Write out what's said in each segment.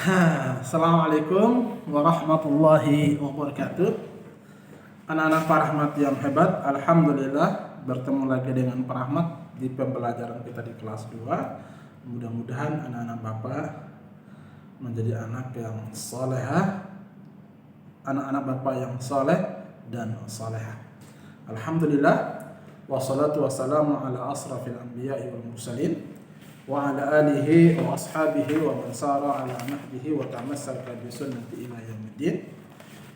Assalamualaikum warahmatullahi wabarakatuh. Anak-anak Pak Rahmat yang hebat, alhamdulillah bertemu lagi dengan Pak Rahmat di pembelajaran kita di kelas 2. Mudah-mudahan anak-anak Bapak menjadi anak yang solehah, anak-anak Bapak yang soleh dan solehah. Alhamdulillah, wassalatu wassalamu ala asrafil anbiya'i wal mursalin wa ala alihi wa ashabihi wa man sara ala nahjihi wa tamassaka bi sunnati ila yaumiddin.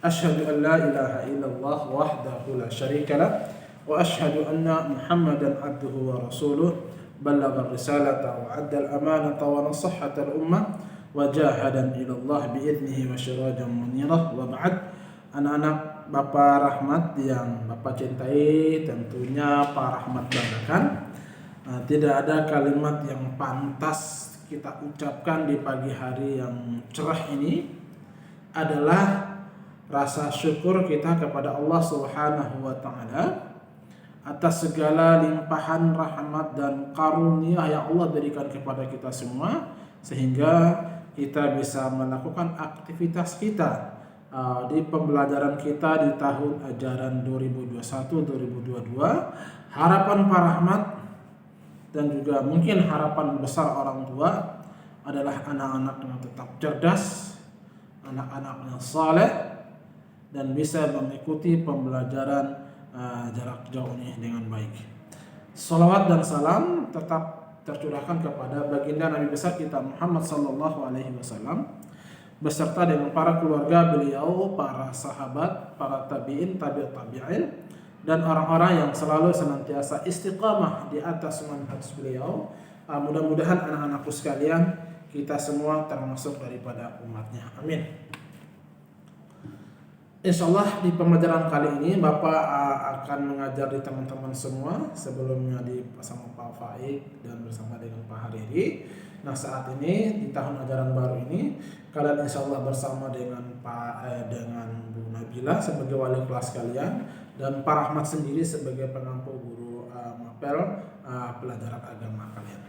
Asyhadu an la ilaha illallah wahdahu la syarika lah wa asyhadu anna Muhammadan abduhu wa rasuluh ballagha risalata wa adda al-amanata wa nasaha al-ummah wa jahadan ila Allah bi idnihi wa sirajan munirah. Wa ba'd. Anak-anak Bapak Rahmat yang Bapak cintai, tentunya Pak Rahmat banggakan. Tidak ada kalimat yang pantas kita ucapkan di pagi hari yang cerah ini adalah rasa syukur kita kepada Allah Subhanahu wa taala atas segala limpahan rahmat dan karunia yang Allah berikan kepada kita semua, sehingga kita bisa melakukan aktivitas kita di pembelajaran kita di tahun ajaran 2021-2022. Harapan Pak Rahmat dan juga mungkin harapan besar orang tua adalah anak-anak yang tetap cerdas, anak-anak yang saleh, dan bisa mengikuti pembelajaran jarak jauh ini dengan baik. Salawat dan salam tetap tercurahkan kepada baginda Nabi besar kita Muhammad sallallahu alaihi wasallam beserta dengan para keluarga beliau, para sahabat, para tabi'in, tabi'ut tabi'in, dan orang-orang yang selalu senantiasa istiqamah di atas manhaj beliau. Mudah-mudahan anak-anakku sekalian, kita semua termasuk daripada umatnya. Amin. Insyaallah di pembelajaran kali ini Bapak akan mengajar di teman-teman semua, sebelumnya bersama Pak Faik dan bersama dengan Pak Hariri. Nah, saat ini di tahun ajaran baru ini kalian insyaallah bersama dengan dengan Bu Nabila sebagai wali kelas kalian dan Pak Rahmat sendiri sebagai pengampu guru mapel pelajaran agama kalian.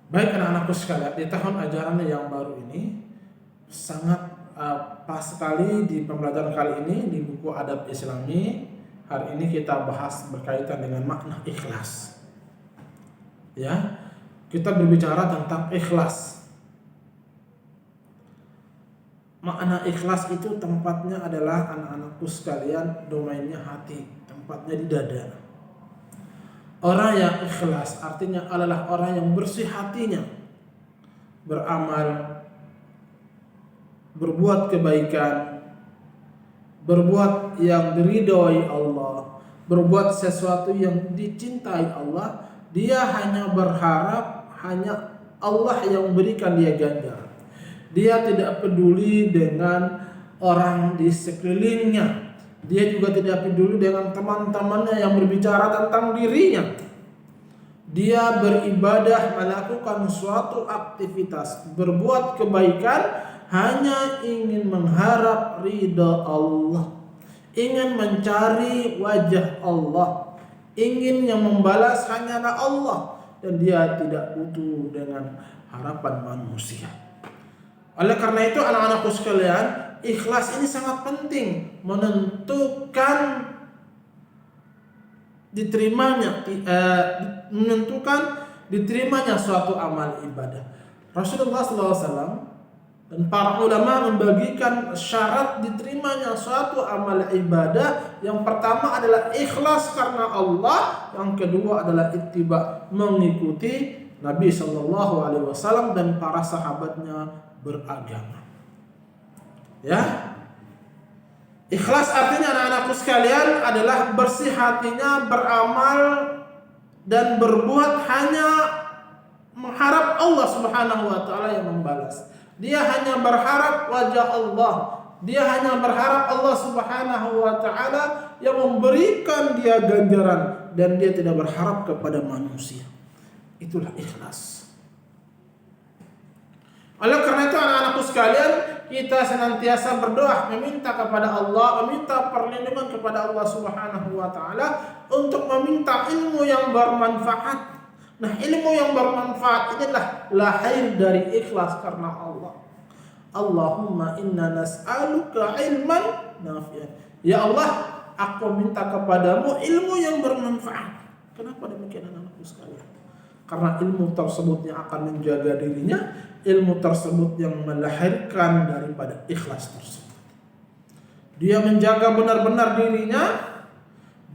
Baik anak-anakku sekalian, di tahun ajaran yang baru ini sangat pas sekali di pembelajaran kali ini di buku Adab Islami. Hari ini kita bahas berkaitan dengan makna ikhlas. Ya, kita berbicara tentang ikhlas. Makna ikhlas itu tempatnya adalah anak-anakku sekalian, domainnya hati, tempatnya di dada. Orang yang ikhlas artinya adalah orang yang bersih hatinya, beramal, berbuat kebaikan, berbuat yang diridhoi Allah, berbuat sesuatu yang dicintai Allah. Dia hanya berharap hanya Allah yang memberikan dia ganjaran. Dia tidak peduli dengan orang di sekelilingnya. Dia juga tidak peduli dengan teman-temannya yang berbicara tentang dirinya. Dia beribadah, melakukan suatu aktivitas, berbuat kebaikan hanya ingin mengharap ridha Allah, ingin mencari wajah Allah, ingin yang membalas hanyalah Allah, dan dia tidak butuh dengan harapan manusia. Oleh karena itu anak-anakku sekalian, ikhlas ini sangat penting menentukan diterimanya suatu amal ibadah. Rasulullah SAW dan para ulama membagikan syarat diterimanya suatu amal ibadah. Yang pertama adalah ikhlas karena Allah, yang kedua adalah ittiba, mengikuti Nabi SAW dan para sahabatnya beragama. Ya, ikhlas artinya anak-anakku sekalian adalah bersih hatinya, beramal dan berbuat hanya mengharap Allah Subhanahu wa taala yang membalas. Dia hanya berharap wajah Allah. Dia hanya berharap Allah Subhanahu wa taala yang memberikan dia ganjaran, dan dia tidak berharap kepada manusia. Itulah ikhlas. Oleh karena itu anak-anakku sekalian, kita senantiasa berdoa, meminta kepada Allah, meminta perlindungan kepada Allah Subhanahu wa taala untuk meminta ilmu yang bermanfaat. Nah, ilmu yang bermanfaat inilah lahir dari ikhlas karena Allah. Allahumma inna nas'aluka ilman nafi'an. Ya Allah, aku minta kepadamu ilmu yang bermanfaat. Kenapa demikian anak-anakku sekalian? Karena ilmu tersebut yang akan menjaga dirinya, ilmu tersebut yang melahirkan daripada ikhlas tersebut. Dia menjaga benar-benar dirinya,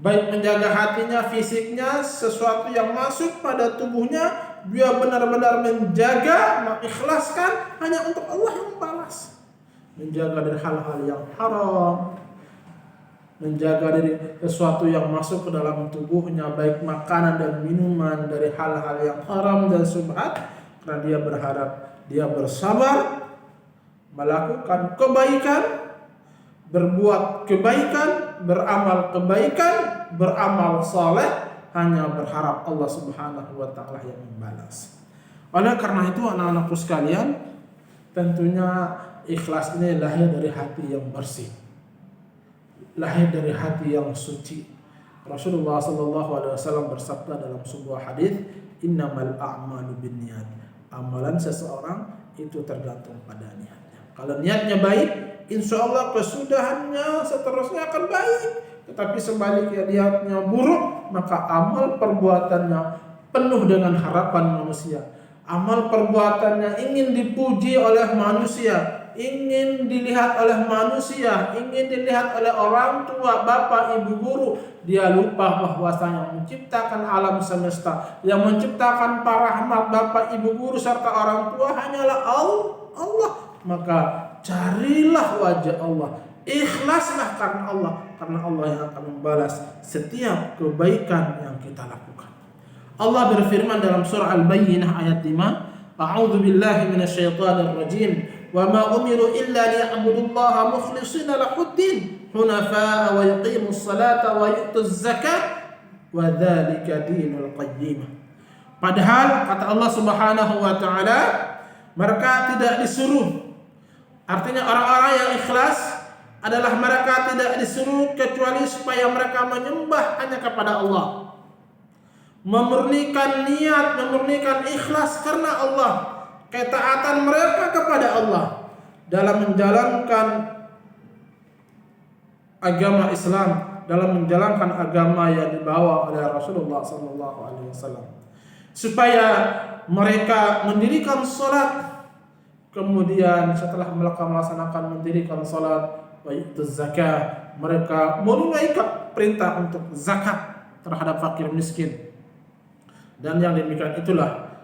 baik menjaga hatinya, fisiknya, sesuatu yang masuk pada tubuhnya, dia benar-benar menjaga, mengikhlaskan hanya untuk Allah yang membalas. Menjaga dari hal-hal yang haram, menjaga dari sesuatu yang masuk ke dalam tubuhnya, baik makanan dan minuman dari hal-hal yang haram dan syubhat, karena dia berharap, dia bersabar melakukan kebaikan, berbuat kebaikan, beramal kebaikan, beramal saleh, hanya berharap Allah Subhanahu wa taala yang membalas. Oleh karena itu anak-anakku sekalian, tentunya ikhlas ini lahir dari hati yang bersih, lahir dari hati yang suci. Rasulullah sallallahu alaihi wasallam bersabda dalam sebuah hadis, "Innamal a'malu binniyat." Amalan seseorang itu tergantung pada niatnya. Kalau niatnya baik, insya Allah kesudahannya seterusnya akan baik. Tetapi sebaliknya niatnya buruk, maka amal perbuatannya penuh dengan harapan manusia. Amal perbuatannya ingin dipuji oleh manusia, ingin dilihat oleh manusia, ingin dilihat oleh orang tua, bapak, ibu, guru. Dia lupa bahwasanya yang menciptakan alam semesta, yang menciptakan para rahmat, bapak, ibu, guru serta orang tua hanyalah Allah. Maka carilah wajah Allah, ikhlaslah karena Allah yang akan membalas setiap kebaikan yang kita lakukan. Allah berfirman dalam surah Al-Bayyinah ayat 5, A'udzu billahi minasyaitonir rajim, wa ma umiru illa liya'budullaha mukhlishina lahuddin, hunafa'a wa yuqimus salata wa yu'tuz zakata, wa dzalika dinul qayyimah. Padahal kata Allah Subhanahu wa taala, mereka tidak disuruh, artinya orang-orang yang ikhlas adalah mereka tidak disuruh kecuali supaya mereka menyembah hanya kepada Allah, memurnikan niat, memurnikan ikhlas karena Allah, ketaatan mereka kepada Allah dalam menjalankan agama Islam, dalam menjalankan agama yang dibawa oleh Rasulullah SAW, supaya mereka mendirikan sholat, kemudian setelah melaksanakan mendirikan sholat, zakat, mereka menunaikan perintah untuk zakat terhadap fakir miskin. Dan yang demikian itulah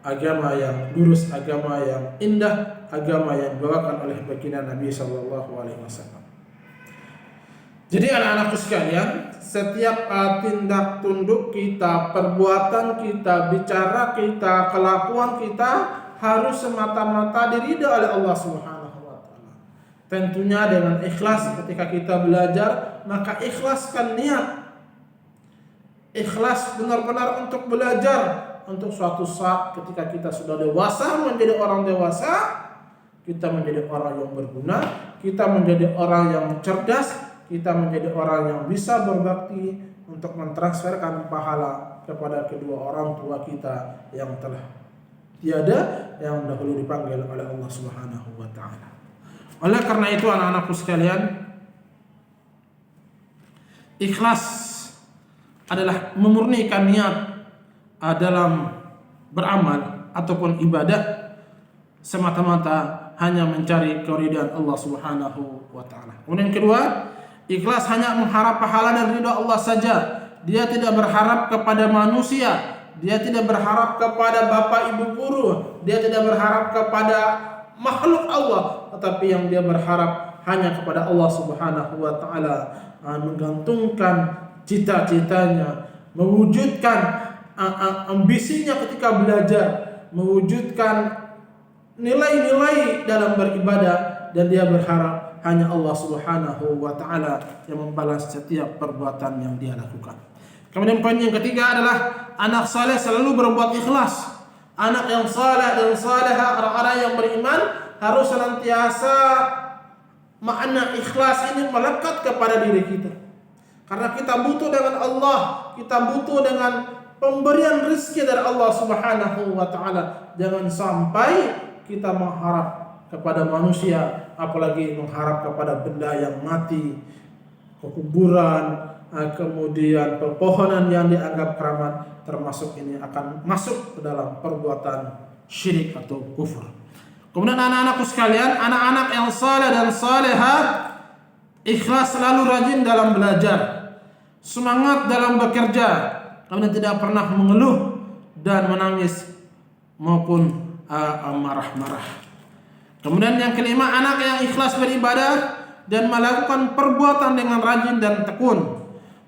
agama yang lurus, agama yang indah, agama yang dibawakan oleh baginda Nabi sallallahu alaihi wasallam. Jadi anak-anakku sekalian, setiap tindak tunduk kita, perbuatan kita, bicara kita, kelakuan kita harus semata-mata diridha oleh Allah Subhanahu wa taala. Tentunya dengan ikhlas. Ketika kita belajar, maka ikhlaskan niat. Ikhlas benar-benar untuk belajar, untuk suatu saat ketika kita sudah dewasa, menjadi orang dewasa, kita menjadi orang yang berguna, kita menjadi orang yang cerdas, kita menjadi orang yang bisa berbakti untuk mentransferkan pahala kepada kedua orang tua kita yang telah tiada, yang dahulu dipanggil oleh Allah Subhanahu wa taala. Oleh karena itu anak-anakku sekalian, ikhlas adalah memurnikan niat dalam beramal ataupun ibadah semata-mata hanya mencari keridhaan Allah Subhanahu wa taala. Kemudian kedua, ikhlas hanya mengharap pahala dan ridha Allah saja. Dia tidak berharap kepada manusia, dia tidak berharap kepada bapak ibu guru, dia tidak berharap kepada makhluk Allah, tetapi yang dia berharap hanya kepada Allah Subhanahu wa taala, menggantungkan cita-citanya, mewujudkan ambisinya ketika belajar, mewujudkan nilai-nilai dalam beribadah, dan dia berharap hanya Allah Subhanahu wa taala yang membalas setiap perbuatan yang dia lakukan. Kemudian poin yang ketiga adalah anak saleh selalu berbuat ikhlas. Anak yang saleh dan salehah, orang-orang yang beriman harus senantiasa makna ikhlas ini melekat kepada diri kita. Karena kita butuh dengan Allah, kita butuh dengan pemberian rezeki dari Allah Subhanahu wa taala. Jangan sampai kita mengharap kepada manusia, apalagi mengharap kepada benda yang mati, kuburan, kemudian pepohonan yang dianggap keramat, termasuk ini akan masuk ke dalam perbuatan syirik atau kufur. Kemudian anak-anakku sekalian, anak-anak yang saleh dan salehah ikhlas, selalu rajin dalam belajar, semangat dalam bekerja, kemudian tidak pernah mengeluh dan menangis maupun marah-marah. Kemudian yang kelima, anak yang ikhlas beribadah dan melakukan perbuatan dengan rajin dan tekun.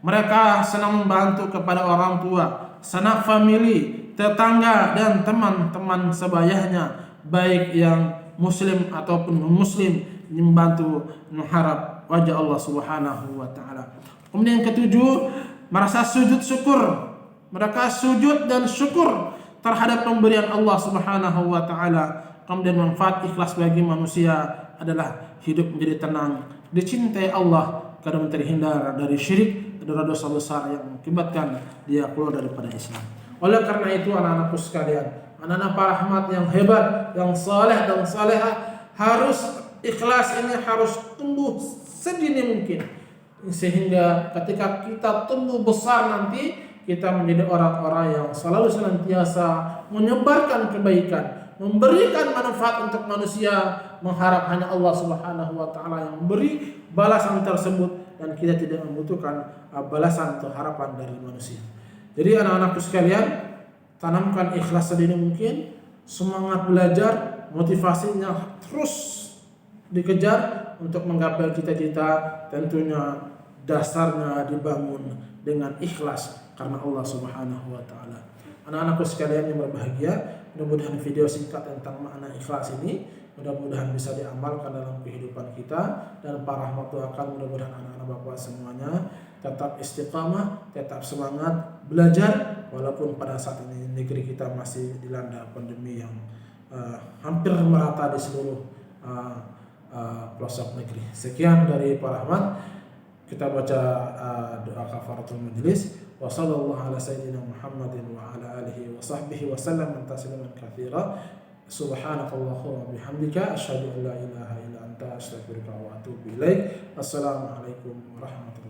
Mereka senang membantu kepada orang tua, sanak famili, tetangga dan teman-teman sebayahnya, baik yang muslim ataupun non-muslim, membantu mengharap wajah Allah Subhanahu wa taala. Kemudian yang ketujuh, merasa sujud syukur. Mereka sujud dan syukur terhadap pemberian Allah Subhanahu wa taala. Kemudian manfaat ikhlas bagi manusia adalah hidup menjadi tenang, dicintai Allah, kadang terhindar dari syirik, dari dosa besar yang mengakibatkan dia keluar daripada Islam. Oleh karena itu anak-anakku sekalian, anak-anak para rahmat yang hebat, yang saleh dan salehah, harus ikhlas ini harus tumbuh sedini mungkin, sehingga ketika kita tumbuh besar nanti kita menjadi orang-orang yang selalu senantiasa menyebarkan kebaikan, memberikan manfaat untuk manusia, mengharap hanya Allah Subhanahu wa taala yang memberi balasan tersebut, dan kita tidak membutuhkan balasan atau harapan dari manusia. Jadi anak-anakku sekalian, tanamkan ikhlas sedini mungkin, semangat belajar, motivasinya terus dikejar untuk menggapai cita-cita, tentunya dasarnya dibangun dengan ikhlas karena Allah Subhanahu wa taala. Anak-anakku sekalian yang berbahagia, mudah-mudahan video singkat tentang makna ikhlas ini mudah-mudahan bisa diamalkan dalam kehidupan kita, dan para rahmat doakan mudah-mudahan anak-anak Bapak semuanya tetap istiqamah, tetap semangat belajar walaupun pada saat ini negeri kita masih dilanda pandemi yang hampir merata di seluruh pelosok negeri. Sekian dari para rahmat. Kita baca doa kafaratul majlis. Wa sallallahu ala sayyidina Muhammadin wa ala alihi wa sahbihi wa sallam tasliman katsira. Subhanakallahumma wa bihamdika asyhadu an la ilaha illa anta astaghfiruka wa atubu ilaik. Assalamualaikum warahmatullahi wabarakatuh.